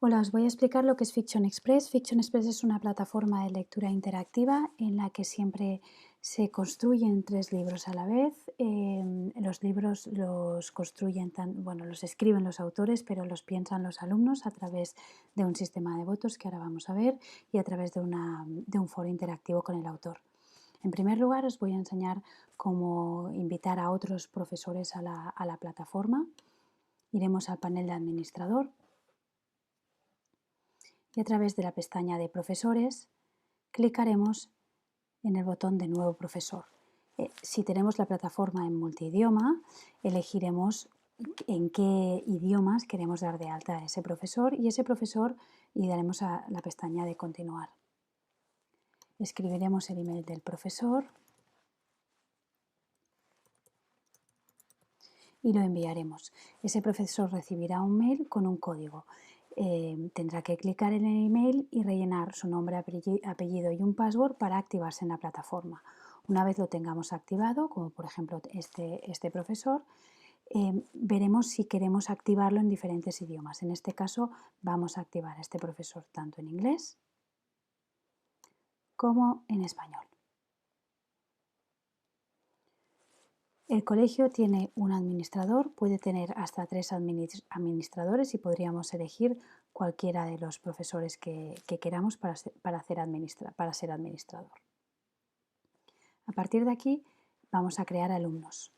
Hola, os voy a explicar lo que es Fiction Express. Fiction Express es una plataforma de lectura interactiva en la que siempre se construyen 3 libros a la vez. Los libros los construyen, los escriben los autores, pero los piensan los alumnos a través de un sistema de votos que ahora vamos a ver y a través de un foro interactivo con el autor. En primer lugar, os voy a enseñar cómo invitar a otros profesores a la plataforma. Iremos al panel de administrador. Y a través de la pestaña de profesores clicaremos en el botón de nuevo profesor. Si tenemos la plataforma en multidioma, elegiremos en qué idiomas queremos dar de alta a ese profesor y ese profesor le daremos a la pestaña de continuar. Escribiremos el email del profesor y lo enviaremos. Ese profesor recibirá un mail con un código. Tendrá que clicar en el email y rellenar su nombre, apellido y un password para activarse en la plataforma. Una vez lo tengamos activado, como por ejemplo este profesor, veremos si queremos activarlo en diferentes idiomas. En este caso vamos a activar a este profesor tanto en inglés como en español. El colegio tiene un administrador, puede tener hasta 3 administradores y podríamos elegir cualquiera de los profesores que queramos para ser administrador. A partir de aquí vamos a crear alumnos.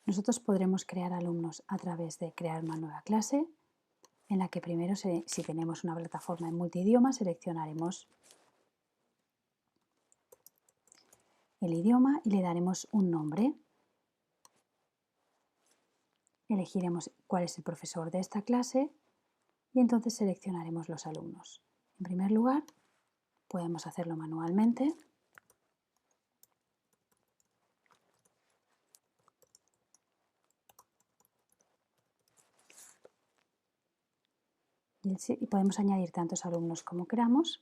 Nosotros podremos crear alumnos a través de crear una nueva clase, en la que primero, si tenemos una plataforma en multidioma, seleccionaremos el idioma y le daremos un nombre. Elegiremos cuál es el profesor de esta clase y entonces seleccionaremos los alumnos. En primer lugar, podemos hacerlo manualmente. Y podemos añadir tantos alumnos como queramos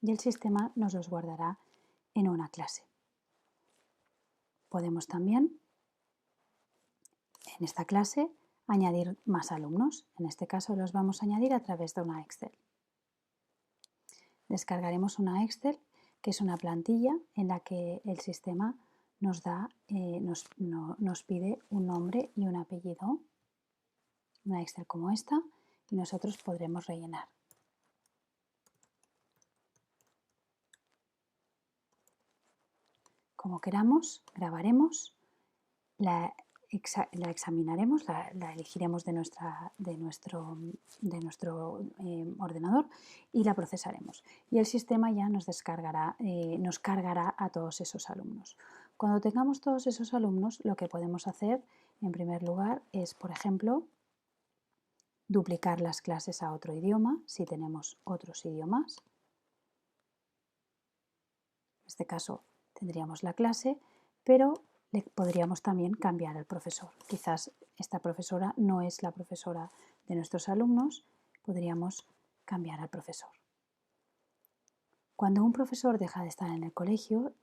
y el sistema nos los guardará en una clase. Podemos también, en esta clase, añadir más alumnos. En este caso los vamos a añadir a través de una Excel. Descargaremos una Excel, que es una plantilla en la que el sistema nos pide un nombre y un apellido. Una Excel como esta, y nosotros podremos rellenar. Como queramos, grabaremos, la examinaremos, la elegiremos de nuestro ordenador y la procesaremos. Y el sistema ya nos cargará a todos esos alumnos. Cuando tengamos todos esos alumnos, lo que podemos hacer, en primer lugar, es, por ejemplo, duplicar las clases a otro idioma, si tenemos otros idiomas. En este caso tendríamos la clase, pero podríamos también cambiar al profesor. Quizás esta profesora no es la profesora de nuestros alumnos, podríamos cambiar al profesor. Cuando un profesor deja de estar en el colegio,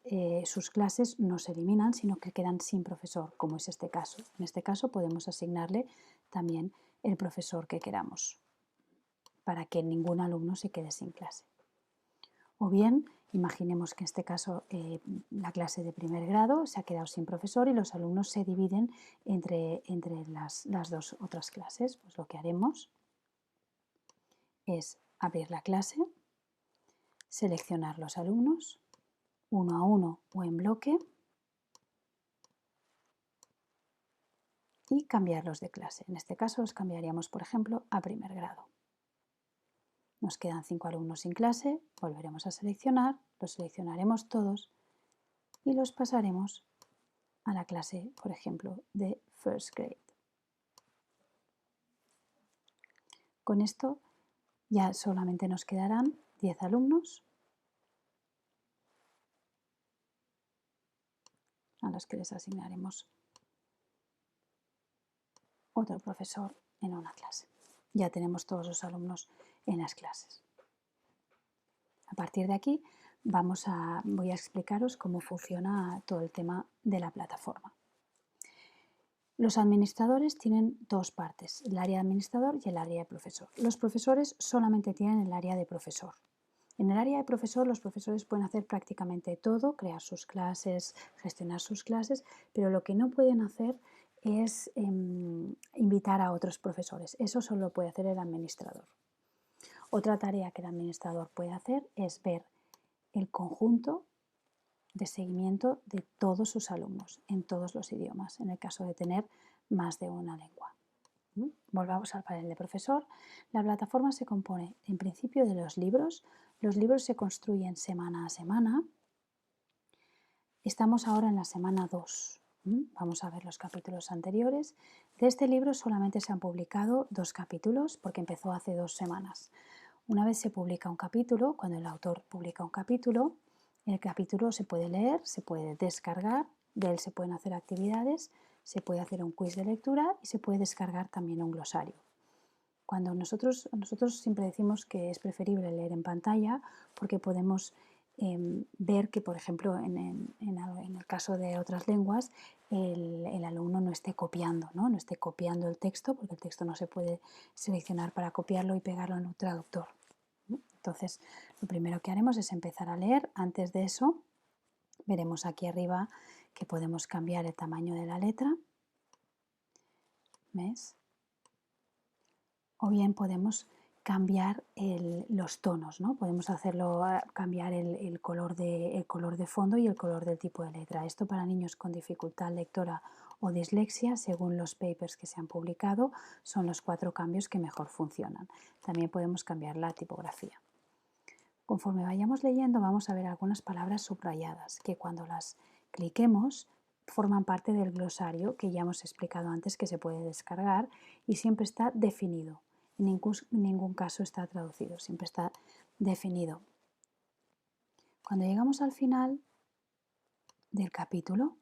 sus clases no se eliminan, sino que quedan sin profesor, como es este caso. En este caso podemos asignarle también el profesor que queramos, para que ningún alumno se quede sin clase. O bien, imaginemos que en este caso la clase de primer grado se ha quedado sin profesor y los alumnos se dividen entre las dos otras clases. Pues lo que haremos es abrir la clase, seleccionar los alumnos, uno a uno o en bloque, y cambiarlos de clase. En este caso los cambiaríamos, por ejemplo, a primer grado. Nos quedan 5 alumnos sin clase, volveremos a seleccionar, los seleccionaremos todos y los pasaremos a la clase, por ejemplo, de First Grade. Con esto ya solamente nos quedarán 10 alumnos a los que les asignaremos otro profesor en una clase. Ya tenemos todos los alumnos en las clases. A partir de aquí voy a explicaros cómo funciona todo el tema de la plataforma. Los administradores tienen dos partes, el área de administrador y el área de profesor. Los profesores solamente tienen el área de profesor. En el área de profesor, los profesores pueden hacer prácticamente todo, crear sus clases, gestionar sus clases, pero lo que no pueden hacer es invitar a otros profesores. Eso solo puede hacer el administrador. Otra tarea que el administrador puede hacer es ver el conjunto de seguimiento de todos sus alumnos en todos los idiomas, en el caso de tener más de una lengua. Volvamos al panel de profesor. La plataforma se compone en principio de los libros. Los libros se construyen semana a semana. Estamos ahora en la semana 2. Vamos a ver los capítulos anteriores. De este libro solamente se han publicado 2 capítulos porque empezó hace 2 semanas. Una vez se publica un capítulo, cuando el autor publica un capítulo, el capítulo se puede leer, se puede descargar, de él se pueden hacer actividades, se puede hacer un quiz de lectura y se puede descargar también un glosario. Cuando nosotros siempre decimos que es preferible leer en pantalla porque podemos ver que, por ejemplo, en el caso de otras lenguas, el alumno no esté copiando, ¿no? No esté copiando el texto, porque el texto no se puede seleccionar para copiarlo y pegarlo en un traductor. Entonces, lo primero que haremos es empezar a leer. Antes de eso, veremos aquí arriba que podemos cambiar el tamaño de la letra. ¿Ves? O bien podemos cambiar los tonos, ¿no? Podemos hacerlo cambiar el color de fondo y el color del tipo de letra. Esto para niños con dificultad lectora o dislexia, según los papers que se han publicado, son los 4 cambios que mejor funcionan. También podemos cambiar la tipografía. Conforme vayamos leyendo vamos a ver algunas palabras subrayadas que cuando las cliquemos forman parte del glosario que ya hemos explicado antes que se puede descargar y siempre está definido. En ningún caso está traducido, siempre está definido. Cuando llegamos al final del capítulo,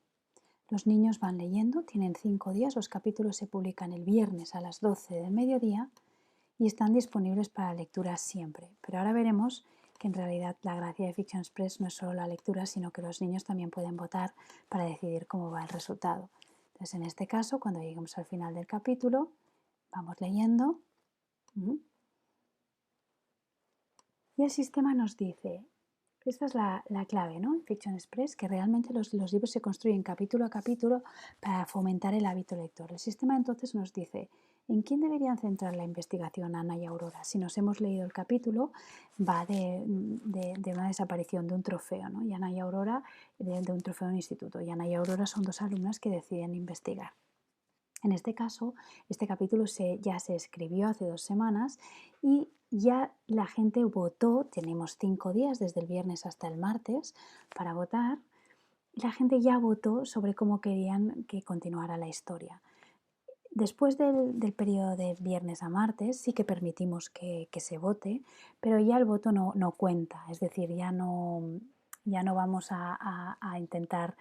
los niños van leyendo, tienen 5 días, los capítulos se publican el viernes a las 12 del mediodía y están disponibles para lectura siempre. Pero ahora veremos que en realidad la gracia de Fiction Express no es solo la lectura, sino que los niños también pueden votar para decidir cómo va el resultado. Entonces, en este caso, cuando lleguemos al final del capítulo, vamos leyendo y el sistema nos dice, esta es la clave, ¿no? En Fiction Express, que realmente los libros se construyen capítulo a capítulo para fomentar el hábito lector. El sistema entonces nos dice, ¿en quién deberían centrar la investigación Ana y Aurora? Si nos hemos leído el capítulo, va de una desaparición de un trofeo, ¿no? Y Ana y Aurora, de un trofeo en instituto. Y Ana y Aurora son 2 alumnas que deciden investigar. En este caso, este capítulo ya se escribió hace 2 semanas y ya la gente votó, tenemos 5 días desde el viernes hasta el martes para votar, y la gente ya votó sobre cómo querían que continuara la historia. Después del periodo de viernes a martes sí que permitimos que se vote, pero ya el voto no cuenta, es decir, ya no vamos a intentar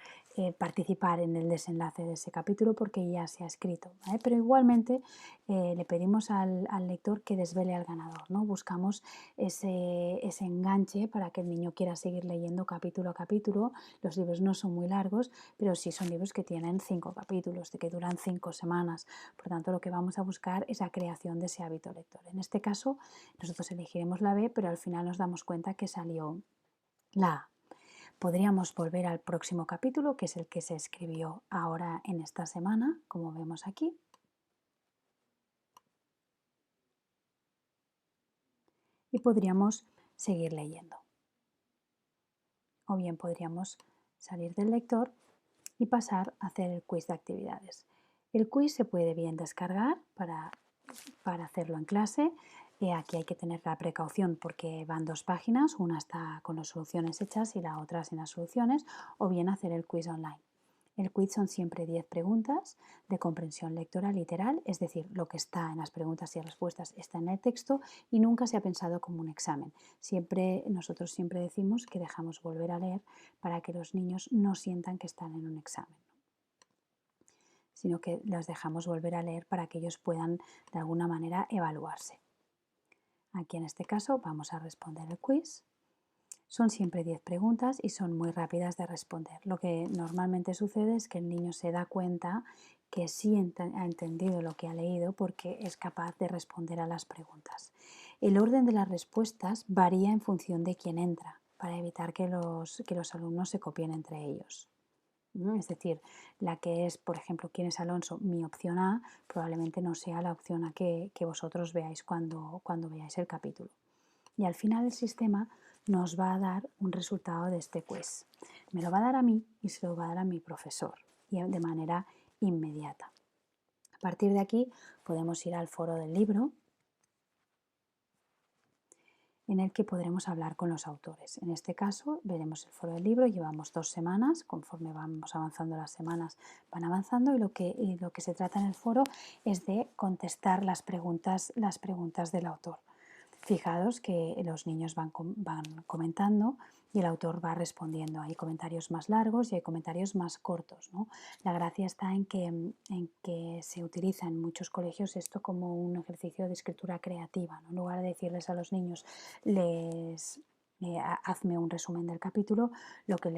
participar en el desenlace de ese capítulo porque ya se ha escrito, ¿vale? Pero igualmente le pedimos al lector que desvele al ganador, ¿no? Buscamos ese enganche para que el niño quiera seguir leyendo capítulo a capítulo. Los libros no son muy largos, pero sí son libros que tienen 5 capítulos, que duran 5 semanas. Por tanto, lo que vamos a buscar es la creación de ese hábito lector. En este caso, nosotros elegiremos la B, pero al final nos damos cuenta que salió la A. Podríamos volver al próximo capítulo, que es el que se escribió ahora en esta semana, como vemos aquí. Y podríamos seguir leyendo. O bien podríamos salir del lector y pasar a hacer el quiz de actividades. El quiz se puede bien descargar para hacerlo en clase. Aquí hay que tener la precaución porque van 2 páginas, una está con las soluciones hechas y la otra sin las soluciones, o bien hacer el quiz online. El quiz son siempre 10 preguntas de comprensión lectora literal, es decir, lo que está en las preguntas y respuestas está en el texto y nunca se ha pensado como un examen. Nosotros siempre decimos que dejamos volver a leer para que los niños no sientan que están en un examen, sino que los dejamos volver a leer para que ellos puedan de alguna manera evaluarse. Aquí en este caso vamos a responder el quiz. Son siempre 10 preguntas y son muy rápidas de responder. Lo que normalmente sucede es que el niño se da cuenta que sí ha entendido lo que ha leído porque es capaz de responder a las preguntas. El orden de las respuestas varía en función de quién entra, para evitar que los alumnos se copien entre ellos. Es decir, la que es, por ejemplo, ¿quién es Alonso? Mi opción A probablemente no sea la opción A que vosotros veáis cuando veáis el capítulo. Y al final el sistema nos va a dar un resultado de este quiz. Me lo va a dar a mí y se lo va a dar a mi profesor, y de manera inmediata. A partir de aquí podemos ir al foro del libro, en el que podremos hablar con los autores. En este caso veremos el foro del libro, llevamos 2 semanas, conforme vamos avanzando las semanas van avanzando, y lo que se trata en el foro es de contestar las preguntas del autor. Fijaos que los niños van comentando y el autor va respondiendo. Hay comentarios más largos y hay comentarios más cortos, ¿no? La gracia está en que se utiliza en muchos colegios esto como un ejercicio de escritura creativa, ¿no? En lugar de decirles a los niños, hazme un resumen del capítulo, lo que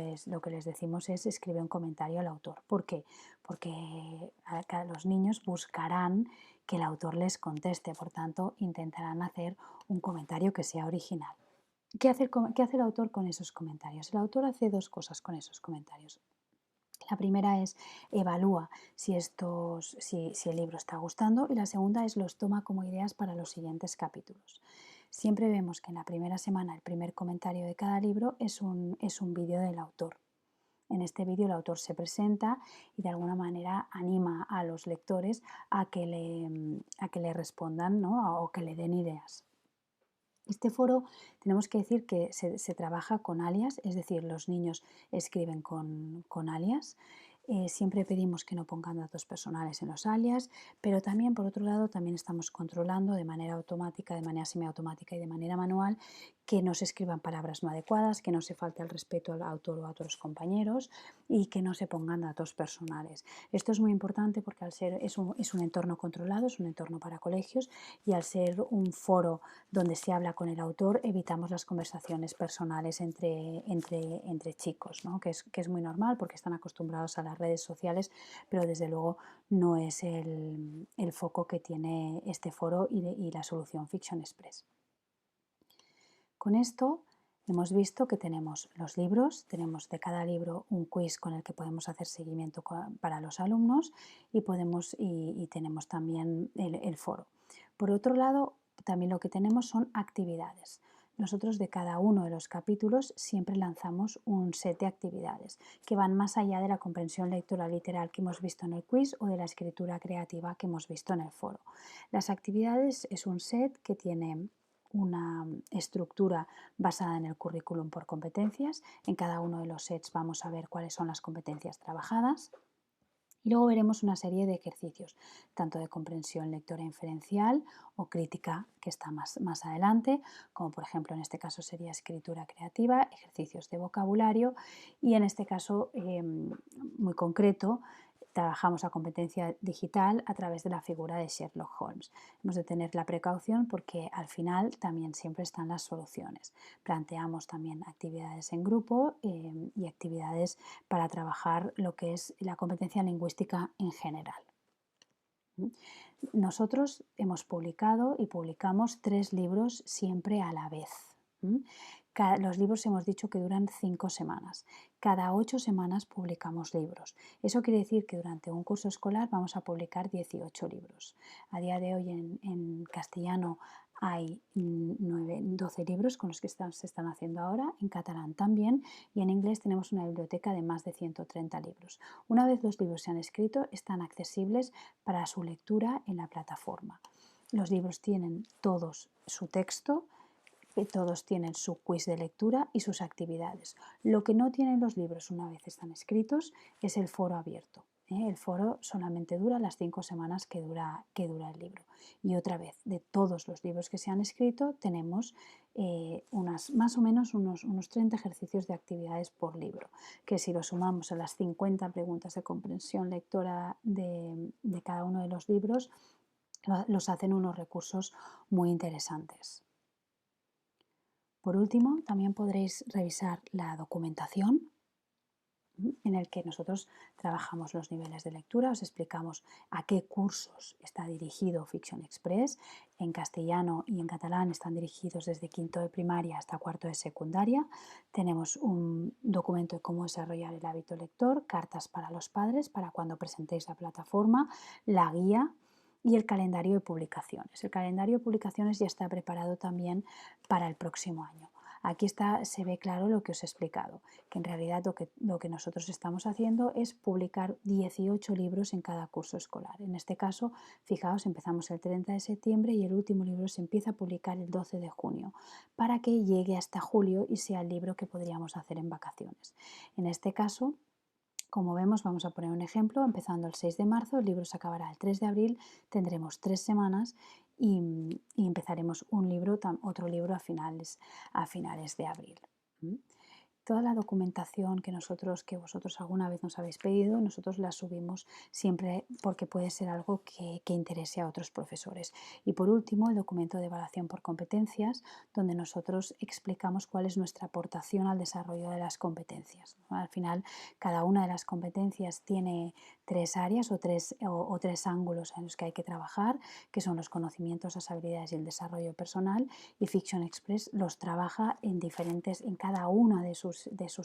les decimos es escribe un comentario al autor. ¿Por qué? Porque los niños buscarán que el autor les conteste, por tanto intentarán hacer un comentario que sea original. ¿Qué hace el autor con esos comentarios? El autor hace 2 cosas con esos comentarios. La primera es evalúa si el libro está gustando, y la segunda es los toma como ideas para los siguientes capítulos. Siempre vemos que en la primera semana el primer comentario de cada libro es un vídeo del autor. En este vídeo el autor se presenta y de alguna manera anima a los lectores a que le respondan, ¿no? O que le den ideas. Este foro tenemos que decir que se trabaja con alias, es decir, los niños escriben con alias. Siempre pedimos que no pongan datos personales en los alias, pero también, por otro lado, también estamos controlando de manera automática, de manera semiautomática y de manera manual que no se escriban palabras no adecuadas, que no se falte el respeto al autor o a otros compañeros y que no se pongan datos personales. Esto es muy importante porque es un entorno controlado, es un entorno para colegios, y al ser un foro donde se habla con el autor, evitamos las conversaciones personales entre chicos, ¿no? que es muy normal porque están acostumbrados a las redes sociales, pero desde luego no es el foco que tiene este foro y la solución Fiction Express. Con esto hemos visto que tenemos los libros, tenemos de cada libro un quiz con el que podemos hacer seguimiento para los alumnos, y tenemos también el foro. Por otro lado, también lo que tenemos son actividades. Nosotros de cada uno de los capítulos siempre lanzamos un set de actividades que van más allá de la comprensión lectora literal que hemos visto en el quiz o de la escritura creativa que hemos visto en el foro. Las actividades es un set que tiene una estructura basada en el currículum por competencias. En cada uno de los sets vamos a ver cuáles son las competencias trabajadas. Y luego veremos una serie de ejercicios, tanto de comprensión lectora inferencial o crítica, que está más adelante, como por ejemplo en este caso sería escritura creativa, ejercicios de vocabulario, y en este caso muy concreto trabajamos la competencia digital a través de la figura de Sherlock Holmes. Hemos de tener la precaución porque al final también siempre están las soluciones. Planteamos también actividades en grupo y actividades para trabajar lo que es la competencia lingüística en general. Nosotros hemos publicado y publicamos 3 libros siempre a la vez. Los libros hemos dicho que duran 5 semanas. Cada 8 semanas publicamos libros. Eso quiere decir que durante un curso escolar vamos a publicar 18 libros. A día de hoy en castellano hay 12 libros con los que se están haciendo ahora, en catalán también, y en inglés tenemos una biblioteca de más de 130 libros. Una vez los libros se han escrito, están accesibles para su lectura en la plataforma. Los libros tienen todos su texto, todos tienen su quiz de lectura y sus actividades. Lo que no tienen los libros una vez están escritos es el foro abierto. El foro solamente dura las 5 semanas que dura el libro. Y otra vez, de todos los libros que se han escrito, tenemos más o menos unos 30 ejercicios de actividades por libro, que si lo sumamos a las 50 preguntas de comprensión lectora de cada uno de los libros, los hacen unos recursos muy interesantes. Por último, también podréis revisar la documentación en el que nosotros trabajamos los niveles de lectura, os explicamos a qué cursos está dirigido Fiction Express. En castellano y en catalán están dirigidos desde quinto de primaria hasta cuarto de secundaria. Tenemos un documento de cómo desarrollar el hábito lector, cartas para los padres para cuando presentéis la plataforma, la guía y el calendario de publicaciones. El calendario de publicaciones ya está preparado también para el próximo año. Aquí se ve claro lo que os he explicado, que en realidad lo que nosotros estamos haciendo es publicar 18 libros en cada curso escolar. En este caso, fijaos, empezamos el 30 de septiembre y el último libro se empieza a publicar el 12 de junio, para que llegue hasta julio y sea el libro que podríamos hacer en vacaciones. En este caso, como vemos, vamos a poner un ejemplo, empezando el 6 de marzo, el libro se acabará el 3 de abril, tendremos 3 semanas y empezaremos otro libro a finales de abril. Toda la documentación que vosotros alguna vez nos habéis pedido, nosotros la subimos siempre porque puede ser algo que interese a otros profesores. Y por último, el documento de evaluación por competencias, donde nosotros explicamos cuál es nuestra aportación al desarrollo de las competencias. Al final, cada una de las competencias tiene 3 áreas o tres ángulos en los que hay que trabajar, que son los conocimientos, las habilidades y el desarrollo personal, y Fiction Express los trabaja en cada una de sus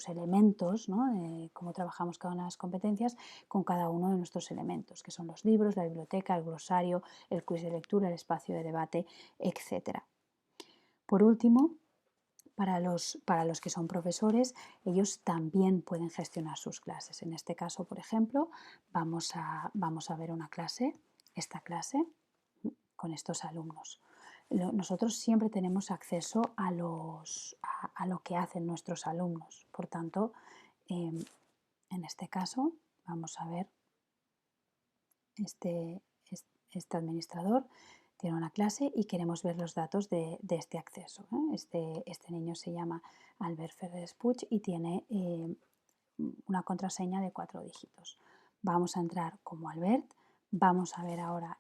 elementos, ¿no? Cómo trabajamos cada una de las competencias con cada uno de nuestros elementos, que son los libros, la biblioteca, el glosario, el quiz de lectura, el espacio de debate, etc. Por último, para los que son profesores, ellos también pueden gestionar sus clases. En este caso, por ejemplo, vamos a ver una clase, esta clase, con estos alumnos. Nosotros siempre tenemos acceso a lo que hacen nuestros alumnos. Por tanto, en este caso, vamos a ver este administrador tiene una clase y queremos ver los datos de este acceso. Este niño se llama Albert Ferrés Puig y tiene una contraseña de 4 dígitos. Vamos a entrar como Albert. Vamos a ver ahora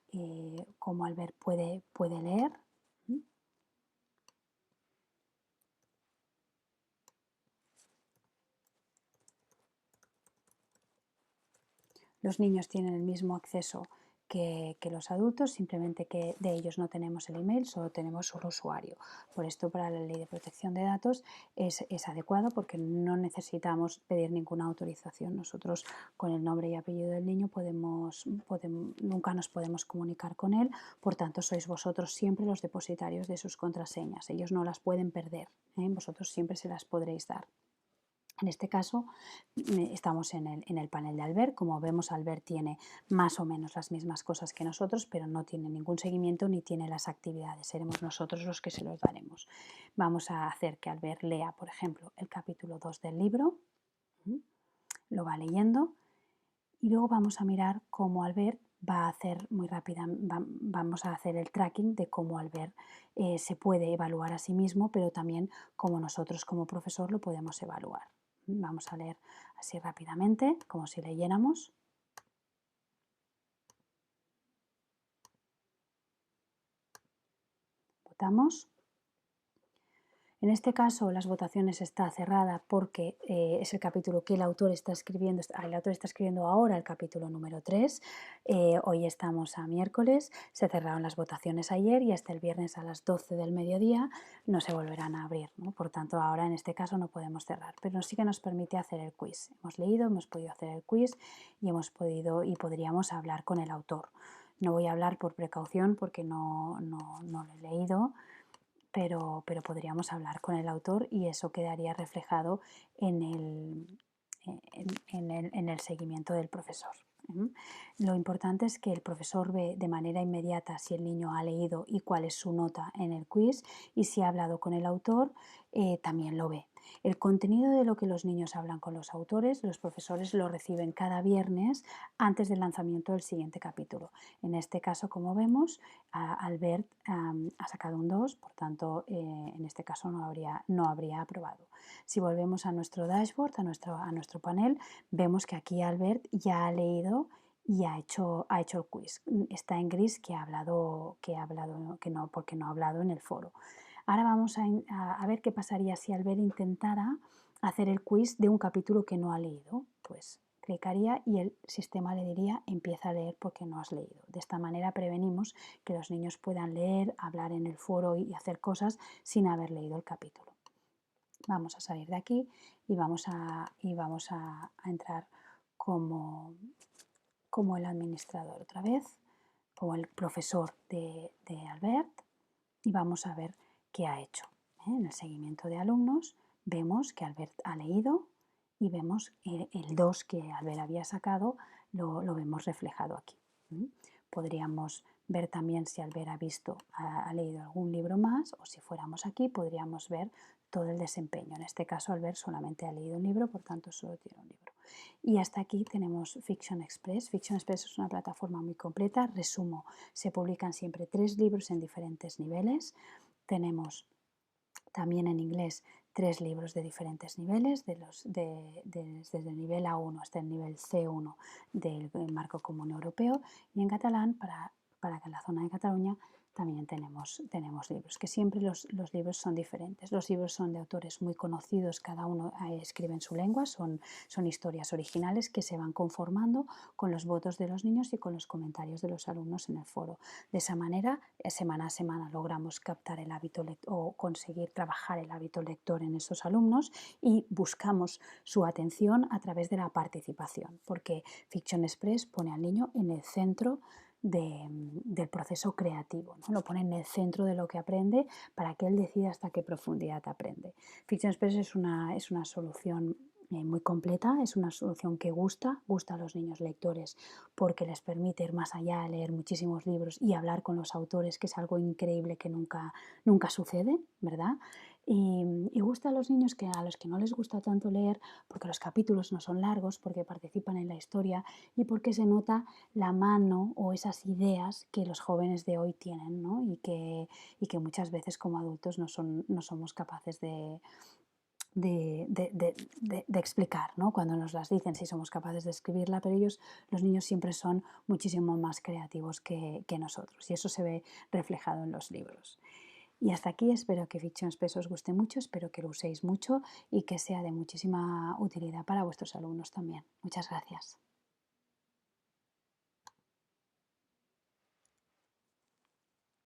cómo Albert puede leer. Los niños tienen el mismo acceso que los adultos, simplemente que de ellos no tenemos el email, solo tenemos su usuario. Por esto, para la ley de protección de datos es adecuado porque no necesitamos pedir ninguna autorización. Nosotros con el nombre y apellido del niño nunca nos podemos comunicar con él, por tanto sois vosotros siempre los depositarios de sus contraseñas. Ellos no las pueden perder, vosotros siempre se las podréis dar. En este caso estamos en el panel de Albert. Como vemos, Albert tiene más o menos las mismas cosas que nosotros, pero no tiene ningún seguimiento ni tiene las actividades. Seremos nosotros los que se los daremos. Vamos a hacer que Albert lea, por ejemplo, el capítulo 2 del libro. Lo va leyendo y luego vamos a mirar cómo Albert va a hacer muy rápida, vamos a hacer el tracking de cómo Albert se puede evaluar a sí mismo, pero también cómo nosotros como profesor lo podemos evaluar. Vamos a leer así rápidamente, como si leyéramos. Votamos. En este caso, las votaciones está cerrada porque es el capítulo que el autor está escribiendo. El autor está escribiendo ahora el capítulo número 3. Hoy estamos a miércoles. Se cerraron las votaciones ayer y hasta el viernes a las 12 del mediodía no se volverán a abrir, ¿no? Por tanto, ahora en este caso no podemos cerrar, pero sí que nos permite hacer el quiz. Hemos leído, hemos podido hacer el quiz y podríamos hablar con el autor. No voy a hablar por precaución porque no lo he leído, pero podríamos hablar con el autor y eso quedaría reflejado en el seguimiento del profesor. Lo importante es que el profesor ve de manera inmediata si el niño ha leído y cuál es su nota en el quiz, y si ha hablado con el autor también lo ve. El contenido de lo que los niños hablan con los autores, los profesores lo reciben cada viernes antes del lanzamiento del siguiente capítulo. En este caso, como vemos, Albert ha sacado un 2, por tanto, en este caso no habría aprobado. Si volvemos a nuestro dashboard, a nuestro panel, vemos que aquí Albert ya ha leído y ha hecho el quiz. Está en gris que no, porque no ha hablado en el foro. Ahora vamos a ver qué pasaría si Albert intentara hacer el quiz de un capítulo que no ha leído. pues clicaría y el sistema le diría empieza a leer porque no has leído. De esta manera prevenimos que los niños puedan leer, hablar en el foro y hacer cosas sin haber leído el capítulo. Vamos a salir de aquí y vamos a entrar como el administrador otra vez, como el profesor de Albert, y vamos a ver qué ha hecho. En el seguimiento de alumnos vemos que Albert ha leído y vemos el 2 que Albert había sacado, lo vemos reflejado aquí. Podríamos ver también si Albert ha leído algún libro más, o si fuéramos aquí podríamos ver todo el desempeño. En este caso Albert solamente ha leído un libro, por tanto solo tiene un libro. Y hasta aquí tenemos Fiction Express. Fiction Express es una plataforma muy completa. Resumo, se publican siempre 3 libros en diferentes niveles. Tenemos también en inglés 3 libros de diferentes niveles, desde el nivel A1 hasta el nivel C1 del marco común europeo, y en catalán, para la zona de Cataluña, también tenemos libros, que siempre los libros son diferentes. Los libros son de autores muy conocidos, cada uno escribe en su lengua, son historias originales que se van conformando con los votos de los niños y con los comentarios de los alumnos en el foro. De esa manera, semana a semana logramos captar el hábito o conseguir trabajar el hábito lector en esos alumnos y buscamos su atención a través de la participación, porque Fiction Express pone al niño en el centro del proceso creativo, ¿no? Lo pone en el centro de lo que aprende para que él decida hasta qué profundidad aprende. Fiction Express es una solución muy completa, es una solución que gusta a los niños lectores porque les permite ir más allá, leer muchísimos libros y hablar con los autores, que es algo increíble que nunca sucede, ¿verdad? Y gusta a los niños a los que no les gusta tanto leer porque los capítulos no son largos, porque participan en la historia y porque se nota la mano o esas ideas que los jóvenes de hoy tienen, ¿no? y que muchas veces como adultos no somos capaces de explicar, ¿no? Cuando nos las dicen sí somos capaces de escribirla, pero los niños siempre son muchísimo más creativos que nosotros, y eso se ve reflejado en los libros. Y hasta aquí, espero que Fiction Express os guste mucho, espero que lo uséis mucho y que sea de muchísima utilidad para vuestros alumnos también. Muchas gracias.